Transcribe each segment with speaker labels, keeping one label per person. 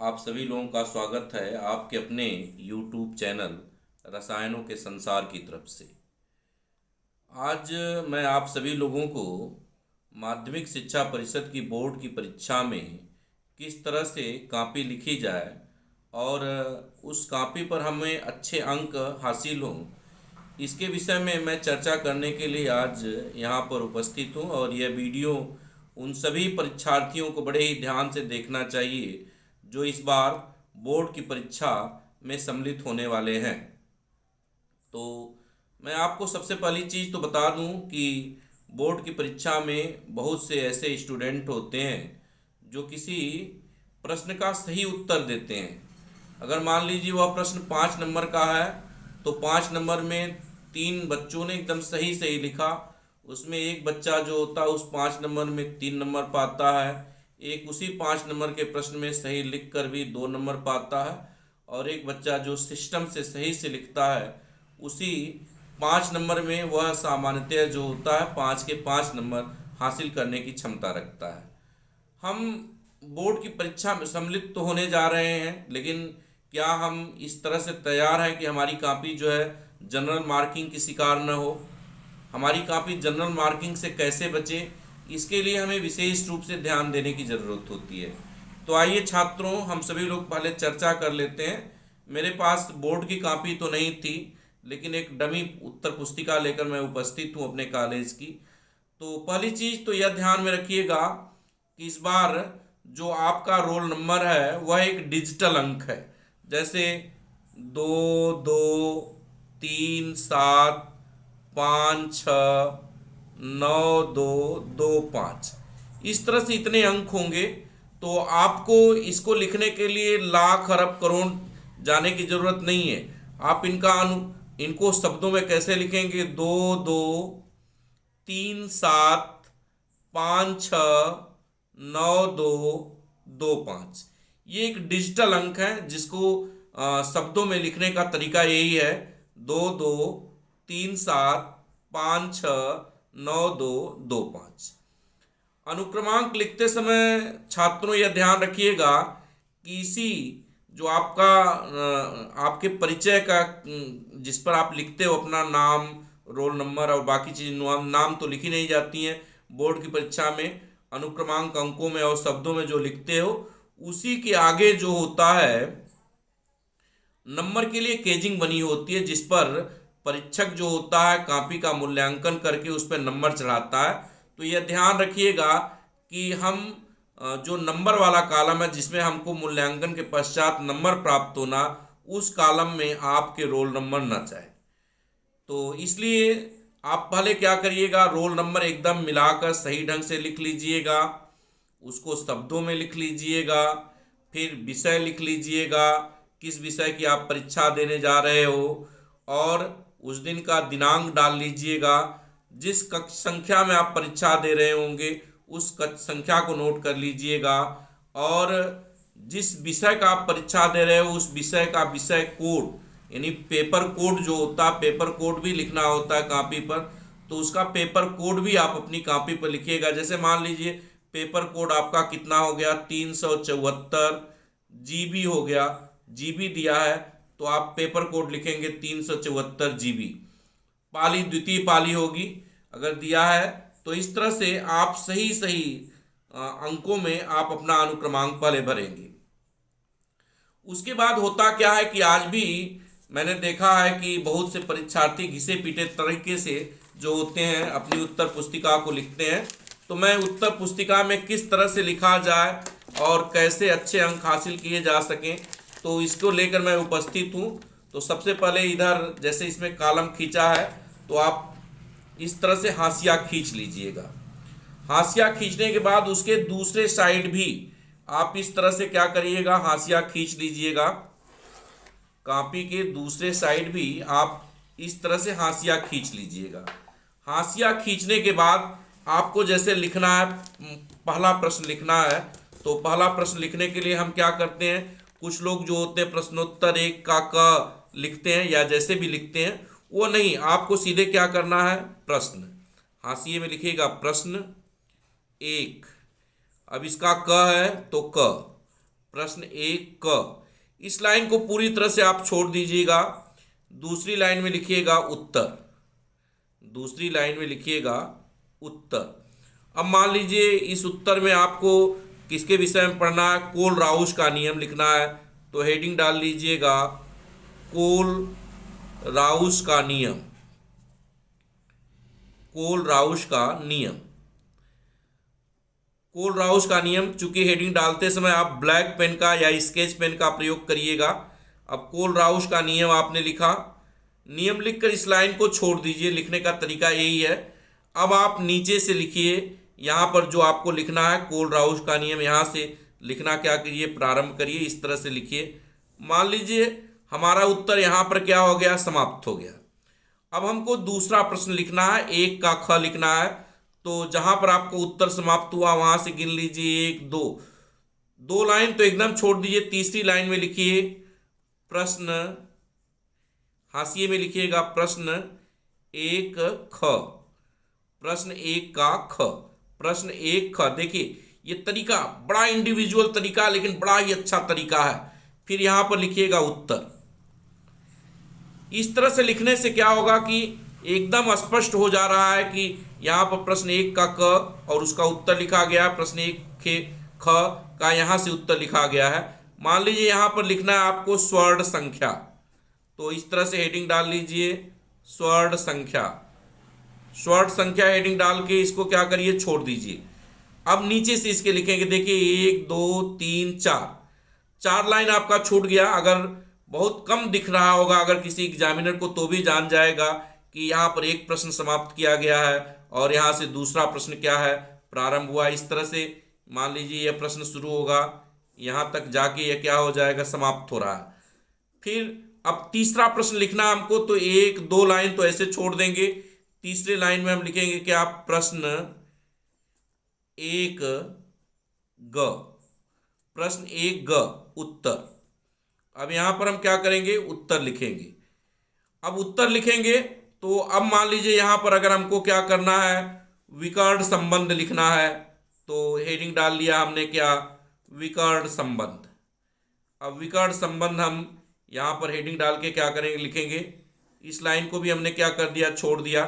Speaker 1: आप सभी लोगों का स्वागत है आपके अपने YouTube चैनल रसायनों के संसार की तरफ से। आज मैं आप सभी लोगों को माध्यमिक शिक्षा परिषद की बोर्ड की परीक्षा में किस तरह से कॉपी लिखी जाए और उस कॉपी पर हमें अच्छे अंक हासिल हों, इसके विषय में मैं चर्चा करने के लिए आज यहाँ पर उपस्थित हूँ। और यह वीडियो उन सभी परीक्षार्थियों को बड़े ही ध्यान से देखना चाहिए जो इस बार बोर्ड की परीक्षा में सम्मिलित होने वाले हैं। तो मैं आपको सबसे पहली चीज़ तो बता दूं कि बोर्ड की परीक्षा में बहुत से ऐसे स्टूडेंट होते हैं जो किसी प्रश्न का सही उत्तर देते हैं। अगर मान लीजिए वह प्रश्न 5 नंबर का है तो 5 नंबर में 3 बच्चों ने एकदम सही सही लिखा, उसमें एक बच्चा जो होता है उस 5 नंबर में 3 नंबर पाता है, एक उसी 5 नंबर के प्रश्न में सही लिख कर भी 2 नंबर पाता है, और एक बच्चा जो सिस्टम से सही से लिखता है उसी 5 नंबर में वह सामान्यतः जो होता है 5 के 5 नंबर हासिल करने की क्षमता रखता है। हम बोर्ड की परीक्षा में सम्मिलित तो होने जा रहे हैं, लेकिन क्या हम इस तरह से तैयार हैं कि हमारी कॉपी जो है जनरल मार्किंग की शिकार न हो? हमारी कॉपी जनरल मार्किंग से कैसे बचे, इसके लिए हमें विशेष रूप से ध्यान देने की ज़रूरत होती है। तो आइए छात्रों, हम सभी लोग पहले चर्चा कर लेते हैं। मेरे पास बोर्ड की कॉपी तो नहीं थी, लेकिन एक डमी उत्तर पुस्तिका लेकर मैं उपस्थित हूँ अपने कॉलेज की। तो पहली चीज़ तो यह ध्यान में रखिएगा कि इस बार जो आपका रोल नंबर है वह एक डिजिटल अंक है। जैसे 2, 2, 3, 7, 5, 6, 9, 2, 2, 5 इस तरह से इतने अंक होंगे। तो आपको इसको लिखने के लिए लाख अरब करोड़ जाने की ज़रूरत नहीं है। आप इनको शब्दों में कैसे लिखेंगे? 2, 2, 3, 7, 5, 6, 9, 2, 2, 5 ये एक डिजिटल अंक है जिसको शब्दों में लिखने का तरीका यही है। 2, 2, 3, 7, 5, 6, 9, 2, 2, 5। अनुक्रमांक लिखते समय छात्रों यह ध्यान रखिएगा कि इसी जो आपके परिचय का जिस पर आप लिखते हो अपना नाम, रोल नंबर और बाकी चीज़, नाम तो लिखी नहीं जाती हैं बोर्ड की परीक्षा में। अनुक्रमांक अंकों में और शब्दों में जो लिखते हो उसी के आगे जो होता है नंबर के लिए केजिंग बनी होती है, जिस पर परीक्षक जो होता है कॉपी का मूल्यांकन करके उस पर नंबर चढ़ाता है। तो यह ध्यान रखिएगा कि हम जो नंबर वाला कॉलम है जिसमें हमको मूल्यांकन के पश्चात नंबर प्राप्त होना, उस कॉलम में आपके रोल नंबर न जाए। तो इसलिए आप पहले क्या करिएगा, रोल नंबर एकदम मिलाकर सही ढंग से लिख लीजिएगा, उसको शब्दों में लिख लीजिएगा, फिर विषय लिख लीजिएगा, किस विषय की आप परीक्षा देने जा रहे हो, और उस दिन का दिनांक डाल लीजिएगा। जिस कक्ष संख्या में आप परीक्षा दे रहे होंगे उस कक्ष संख्या को नोट कर लीजिएगा, और जिस विषय का आप परीक्षा दे रहे हो उस विषय का विषय कोड यानी पेपर कोड जो होता है, पेपर कोड भी लिखना होता है कॉपी पर, तो उसका पेपर कोड भी आप अपनी कॉपी पर लिखिएगा। जैसे मान लीजिए पेपर कोड आपका कितना हो गया, 374 GB हो गया, GB दिया है तो आप पेपर कोड लिखेंगे 374 GB। पाली द्वितीय पाली होगी अगर दिया है, तो इस तरह से आप सही सही अंकों में आप अपना अनुक्रमांक पहले भरेंगे। उसके बाद होता क्या है कि आज भी मैंने देखा है कि बहुत से परीक्षार्थी घिसे पीटे तरीके से जो होते हैं अपनी उत्तर पुस्तिका को लिखते हैं। तो मैं उत्तर पुस्तिका में किस तरह से लिखा जाए और कैसे अच्छे अंक हासिल किए जा सकें, तो इसको लेकर मैं उपस्थित हूँ। तो सबसे पहले इधर जैसे इसमें कॉलम खींचा है तो आप इस तरह से हाशिया खींच लीजिएगा। हाशिया खींचने के बाद उसके दूसरे साइड भी आप इस तरह से क्या करिएगा, हाशिया खींच लीजिएगा। कॉपी के दूसरे साइड भी आप इस तरह से हाशिया खींच लीजिएगा। हाशिया खींचने के बाद आपको जैसे लिखना है, पहला प्रश्न लिखना है, तो पहला प्रश्न लिखने के लिए हम क्या करते हैं, कुछ लोग जो होते हैं प्रश्नोत्तर 1 का क लिखते हैं या जैसे भी लिखते हैं, वो नहीं, आपको सीधे क्या करना है, प्रश्न हाशिए में लिखिएगा प्रश्न 1। अब इसका क है तो क, प्रश्न एक क। इस लाइन को पूरी तरह से आप छोड़ दीजिएगा। दूसरी लाइन में लिखिएगा उत्तर। दूसरी लाइन में लिखिएगा उत्तर। अब मान लीजिए इस उत्तर में आपको किसके विषय में पढ़ना है, कोल राउश का नियम लिखना है, तो हेडिंग डाल लीजिएगा कोल राउश का नियम। कोल राउश का नियम। कोल राउश का नियम, चूंकि हेडिंग डालते समय आप ब्लैक पेन का या स्केच पेन का प्रयोग करिएगा। अब कोल राउश का नियम आपने लिखा, नियम लिखकर इस लाइन को छोड़ दीजिए। लिखने का तरीका यही है। अब आप नीचे से लिखिए, यहाँ पर जो आपको लिखना है कोल राउश का नियम, यहाँ से लिखना क्या कीजिए, प्रारंभ करिए। इस तरह से लिखिए। मान लीजिए हमारा उत्तर यहाँ पर क्या हो गया, समाप्त हो गया। अब हमको दूसरा प्रश्न लिखना है, एक का ख लिखना है। तो जहाँ पर आपको उत्तर समाप्त हुआ वहाँ से गिन लीजिए, एक दो, दो लाइन तो एकदम छोड़ दीजिए। तीसरी लाइन में लिखिए प्रश्न, हाशिए में लिखिएगा प्रश्न एक ख। प्रश्न एक का ख, प्रश्न एक ख। देखिए ये तरीका बड़ा इंडिविजुअल तरीका, लेकिन बड़ा ही अच्छा तरीका है। फिर यहाँ पर लिखिएगा उत्तर। इस तरह से लिखने से क्या होगा कि एकदम स्पष्ट हो जा रहा है कि यहाँ पर प्रश्न एक का क और उसका उत्तर लिखा गया है, प्रश्न एक के ख का यहाँ से उत्तर लिखा गया है। मान लीजिए यहाँ पर लिखना है आपको स्वर्ण संख्या, तो इस तरह से हेडिंग डाल लीजिए स्वर्ण संख्या। स्वर्ण संख्या हेडिंग डाल के इसको क्या करिए, छोड़ दीजिए। अब नीचे से इसके लिखेंगे, देखिए एक दो तीन चार, चार लाइन आपका छूट गया। अगर बहुत कम दिख रहा होगा अगर किसी एग्जामिनर को, तो भी जान जाएगा कि यहाँ पर एक प्रश्न समाप्त किया गया है और यहाँ से दूसरा प्रश्न क्या है, प्रारंभ हुआ। इस तरह से मान लीजिए यह प्रश्न शुरू होगा, यहाँ तक जाके यह क्या हो जाएगा, समाप्त हो रहा है। फिर अब तीसरा प्रश्न लिखना हमको, तो एक दो लाइन तो ऐसे छोड़ देंगे। तीसरे लाइन में हम लिखेंगे क्या, प्रश्न एक ग। प्रश्न एक ग उत्तर। अब यहां पर हम क्या करेंगे, उत्तर लिखेंगे। अब उत्तर लिखेंगे तो अब मान लीजिए यहां पर अगर हमको क्या करना है, विकर्ण संबंध लिखना है, तो हेडिंग डाल लिया हमने क्या, विकर्ण संबंध। अब विकर्ण संबंध हम यहां पर हेडिंग डाल के क्या करेंगे, लिखेंगे। इस लाइन को भी हमने क्या कर दिया, छोड़ दिया।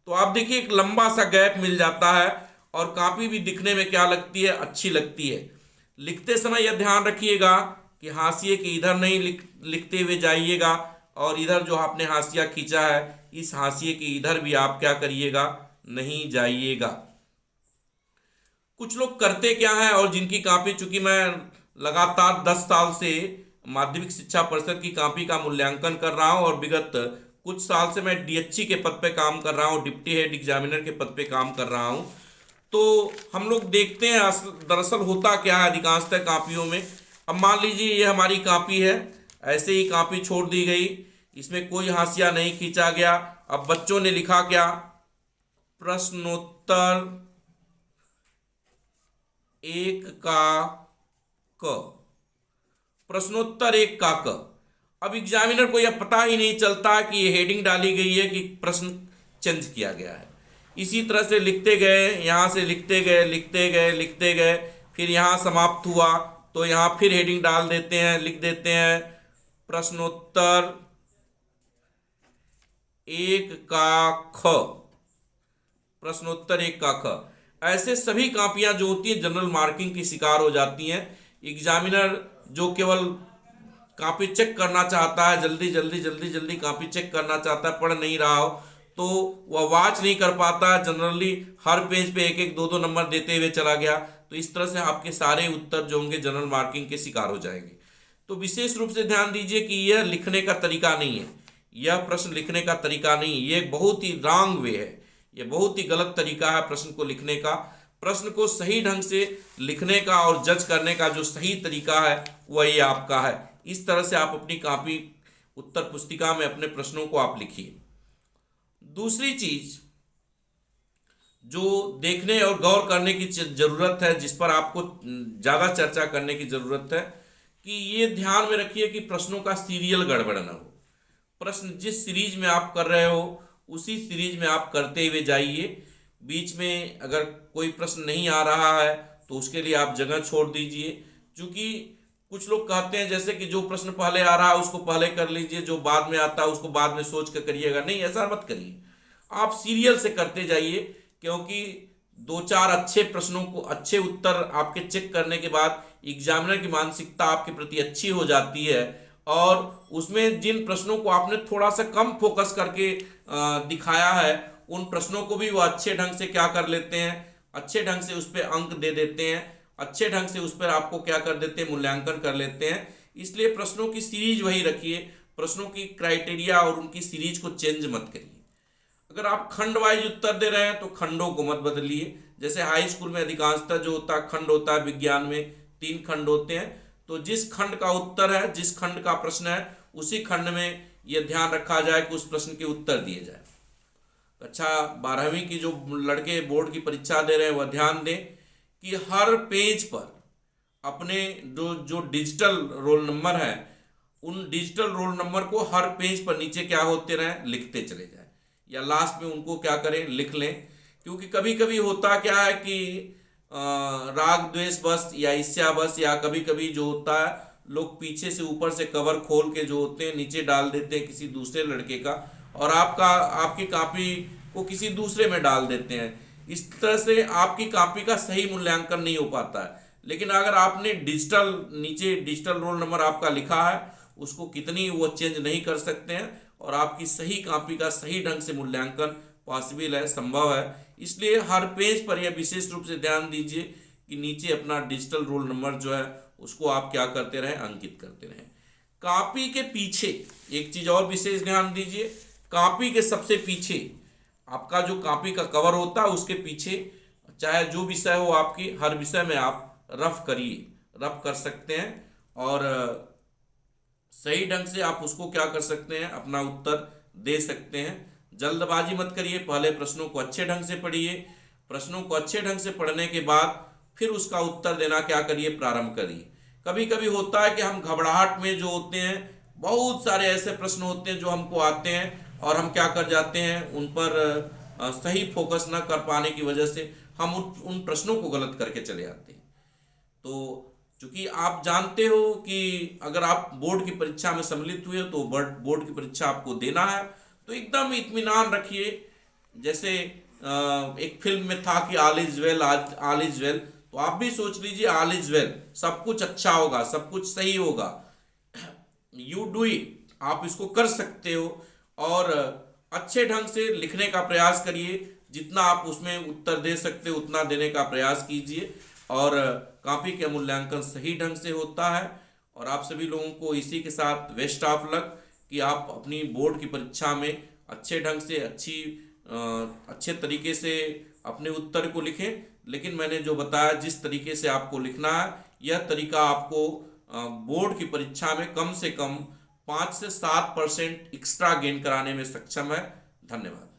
Speaker 1: तो आप देखिए एक लंबा सा गैप मिल जाता है और कापी भी दिखने में क्या लगती है, अच्छी लगती है। लिखते समय यह ध्यान रखिएगा कि हाशिए के इधर नहीं लिखते हुए जाइएगा, और इधर जो आपने हाशिया खींचा है इस हाशिए के इधर भी आप क्या करिएगा, नहीं जाइएगा। कुछ लोग करते क्या है, और जिनकी कापी, चूंकि मैं लगातार 10 साल से माध्यमिक शिक्षा परिषद की कापी का मूल्यांकन कर रहा हूं और विगत कुछ साल से मैं डीएचई के पद पे काम कर रहा हूं, डिप्टी हेड एग्जामिनर के पद पे काम कर रहा हूं। तो हम लोग देखते हैं दरअसल होता क्या है अधिकांशतः कापियों में। अब मान लीजिए ये हमारी कापी है, ऐसे ही कापी छोड़ दी गई, इसमें कोई हाशिया नहीं खींचा गया। अब बच्चों ने लिखा क्या, प्रश्नोत्तर एक का क। प्रश्नोत्तर एक का क। अब एग्जामिनर को यह पता ही नहीं चलता कि ये हेडिंग डाली गई है कि प्रश्न चेंज किया गया है। इसी तरह से लिखते गए, यहाँ से लिखते गए लिखते गए लिखते गए, फिर यहाँ समाप्त हुआ तो यहाँ फिर हेडिंग डाल देते हैं, लिख देते हैं प्रश्नोत्तर एक का ख। प्रश्नोत्तर एक का ख। ऐसे सभी कापियां जो होती हैं जनरल मार्किंग की शिकार हो जाती हैं। एग्जामिनर जो केवल कापी चेक करना चाहता है, जल्दी जल्दी जल्दी जल्दी कापी चेक करना चाहता है, पढ़ नहीं रहा हो तो वह वाच नहीं कर पाता, जनरली हर पेज पे एक एक दो दो नंबर देते हुए चला गया। तो इस तरह से आपके सारे उत्तर जो होंगे जनरल मार्किंग के शिकार हो जाएंगे। तो विशेष रूप से ध्यान दीजिए कि यह लिखने का तरीका नहीं है, यह प्रश्न लिखने का तरीका नहीं, ये बहुत ही रॉन्ग वे है, यह बहुत ही गलत तरीका है प्रश्न को लिखने का। प्रश्न को सही ढंग से लिखने का और जज करने का जो सही तरीका है वही आपका है। इस तरह से आप अपनी कापी उत्तर पुस्तिका में अपने प्रश्नों को आप लिखिए। दूसरी चीज जो देखने और गौर करने की जरूरत है, जिस पर आपको ज्यादा चर्चा करने की जरूरत है, कि ये ध्यान में रखिए कि प्रश्नों का सीरियल गड़बड़ न हो। प्रश्न जिस सीरीज में आप कर रहे हो उसी सीरीज में आप करते हुए जाइए। बीच में अगर कोई प्रश्न नहीं आ रहा है तो उसके लिए आप जगह छोड़ दीजिए। क्योंकि कुछ लोग कहते हैं जैसे कि जो प्रश्न पहले आ रहा है उसको पहले कर लीजिए, जो बाद में आता है उसको बाद में सोच कर करिएगा। नहीं, ऐसा मत करिए, आप सीरियल से करते जाइए, क्योंकि दो चार अच्छे प्रश्नों को, अच्छे उत्तर आपके चेक करने के बाद एग्जामिनर की मानसिकता आपके प्रति अच्छी हो जाती है, और उसमें जिन प्रश्नों को आपने थोड़ा सा कम फोकस करके दिखाया है, उन प्रश्नों को भी वो अच्छे ढंग से क्या कर लेते हैं, अच्छे ढंग से उस पर अंक दे देते हैं, अच्छे ढंग से उस पर आपको क्या कर देते हैं, मूल्यांकन कर लेते हैं। इसलिए प्रश्नों की सीरीज वही रखिए, प्रश्नों की क्राइटेरिया और उनकी सीरीज को चेंज मत करिए। अगर आप खंड वाइज उत्तर दे रहे हैं तो खंडों को मत बदलिए। जैसे हाई स्कूल में अधिकांशतः जो होता है खंड होता है, विज्ञान में 3 खंड होते हैं, तो जिस खंड का उत्तर है, जिस खंड का प्रश्न है, उसी खंड में यह ध्यान रखा जाए कि उस प्रश्न के उत्तर दिए जाए। अच्छा, 12वीं की जो लड़के बोर्ड की परीक्षा दे रहे हैं वह ध्यान दें कि हर पेज पर अपने जो जो डिजिटल रोल नंबर है, उन डिजिटल रोल नंबर को हर पेज पर नीचे क्या होते रहें, लिखते चले जाए, या लास्ट में उनको क्या करें, लिख लें। क्योंकि कभी कभी होता क्या है कि राग द्वेष बस या ईर्ष्या बस, या कभी कभी जो होता है लोग पीछे से ऊपर से कवर खोल के जो होते हैं नीचे डाल देते हैं किसी दूसरे लड़के का, और आपकी कॉपी को किसी दूसरे में डाल देते हैं। इस तरह से आपकी कॉपी का सही मूल्यांकन नहीं हो पाता है। लेकिन अगर आपने डिजिटल, नीचे डिजिटल रोल नंबर आपका लिखा है, उसको कितनी वो चेंज नहीं कर सकते हैं, और आपकी सही कॉपी का सही ढंग से मूल्यांकन पॉसिबल है, संभव है। इसलिए हर पेज पर यह विशेष रूप से ध्यान दीजिए कि नीचे अपना डिजिटल रोल नंबर जो है उसको आप क्या करते रहें, अंकित करते रहें। कॉपी के पीछे एक चीज और विशेष ध्यान दीजिए, कॉपी के सबसे पीछे आपका जो कॉपी का कवर होता है उसके पीछे, चाहे जो विषय हो आपकी, हर विषय में आप रफ करिए, रफ कर सकते हैं, और सही ढंग से आप उसको क्या कर सकते हैं, अपना उत्तर दे सकते हैं। जल्दबाजी मत करिए, पहले प्रश्नों को अच्छे ढंग से पढ़िए, प्रश्नों को अच्छे ढंग से पढ़ने के बाद फिर उसका उत्तर देना क्या करिए, प्रारंभ करिए। कभी कभी होता है कि हम घबराहट में जो होते हैं, बहुत सारे ऐसे प्रश्न होते हैं जो हमको आते हैं, और हम क्या कर जाते हैं, उन पर सही फोकस न कर पाने की वजह से हम उन प्रश्नों को गलत करके चले आते हैं। तो चूंकि आप जानते हो कि अगर आप बोर्ड की परीक्षा में सम्मिलित हुए तो बोर्ड की परीक्षा आपको देना है, तो एकदम इत्मीनान रखिए। जैसे एक फिल्म में था कि all is well, all is well, तो आप भी सोच लीजिए ऑल इज वेल, सब कुछ अच्छा होगा, सब कुछ सही होगा। यू डू इट, आप इसको कर सकते हो, और अच्छे ढंग से लिखने का प्रयास करिए। जितना आप उसमें उत्तर दे सकते हो उतना देने का प्रयास कीजिए, और कॉपी के मूल्यांकन सही ढंग से होता है। और आप सभी लोगों को इसी के साथ बेस्ट ऑफ लक कि आप अपनी बोर्ड की परीक्षा में अच्छे ढंग से, अच्छे तरीके से अपने उत्तर को लिखें। लेकिन मैंने जो बताया, जिस तरीके से आपको लिखना है, यह तरीका आपको बोर्ड की परीक्षा में कम से कम 5 से 7% एक्स्ट्रा गेन कराने में सक्षम है। धन्यवाद।